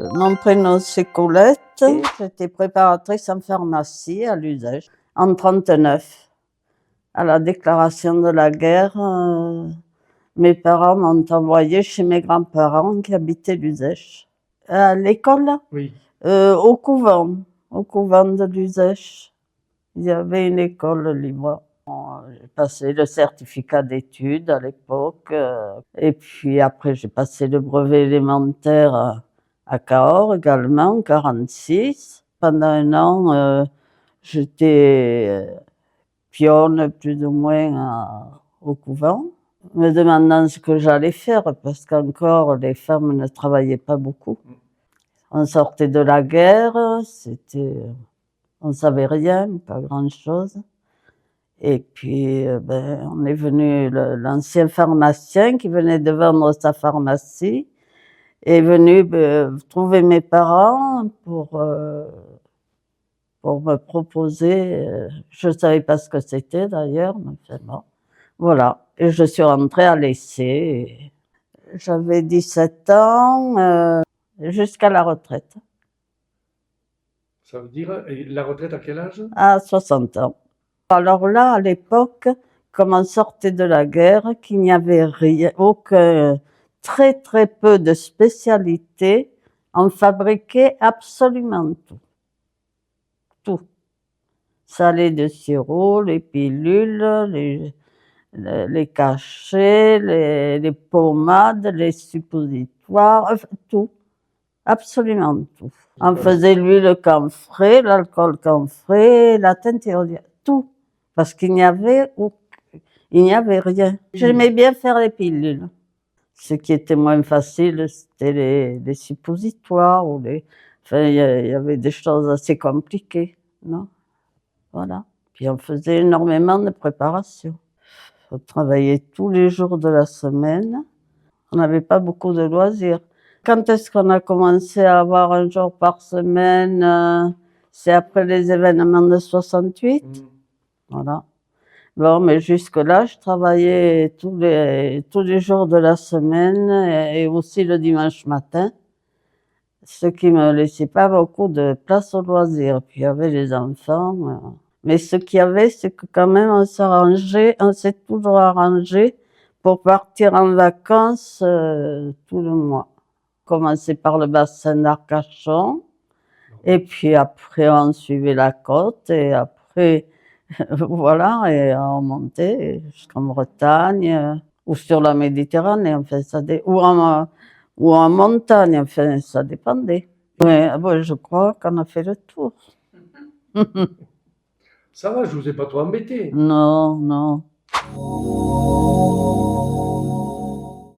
Mon prénom c'est Colette, j'étais préparatrice en pharmacie à l'Uzèche en 1939. À la déclaration de la guerre, mes parents m'ont envoyé chez mes grands-parents qui habitaient l'Uzèche. À l'école? Oui. Au couvent de l'Uzèche. Il y avait une école libre. J'ai passé le certificat d'études à l'époque. Et puis après, j'ai passé le brevet élémentaire à Cahors également, en 1946. Pendant un an, j'étais pionne plus ou moins au couvent, me demandant ce que j'allais faire parce qu'encore les femmes ne travaillaient pas beaucoup. On sortait de la guerre, on savait rien, pas grand-chose. Et puis, on est venu, l'ancien pharmacien qui venait de vendre sa pharmacie est venu trouver mes parents pour me proposer, je ne savais pas ce que c'était d'ailleurs, mais enfin bon, voilà. Et je suis rentrée à l'essai. J'avais 17 ans jusqu'à la retraite. Ça veut dire, et la retraite à quel âge? À 60 ans. Alors là, à l'époque, comme on sortait de la guerre, qu'il n'y avait rien, très très peu de spécialités, on fabriquait absolument tout. Tout. Ça allait de sirop, les pilules, les cachets, les pommades, les suppositoires, enfin, tout. Absolument tout. On faisait l'huile camphrée, l'alcool camphré, la teinture, tout. Parce qu'il n'y avait rien. J'aimais bien faire les pilules. Ce qui était moins facile, c'était les suppositoires enfin, il y avait des choses assez compliquées, non? Voilà. Puis on faisait énormément de préparation. On travaillait tous les jours de la semaine. On n'avait pas beaucoup de loisirs. Quand est-ce qu'on a commencé à avoir un jour par semaine? C'est après les événements de 68. Voilà. Bon, mais jusque-là, je travaillais tous les jours de la semaine et aussi le dimanche matin, ce qui me laissait pas beaucoup de place aux loisirs. Puis il y avait les enfants. Mais ce qu'il y avait, c'est que quand même, on s'est toujours arrangé pour partir en vacances tout le mois. Commencer par le bassin d'Arcachon, et puis après on suivait la côte, et après, voilà, et on montait jusqu'en Bretagne, ou sur la Méditerranée, enfin, ou en montagne, enfin, ça dépendait. Ouais, bon, je crois qu'on a fait le tour. Ça va, je vous ai pas trop embêté. Non, non.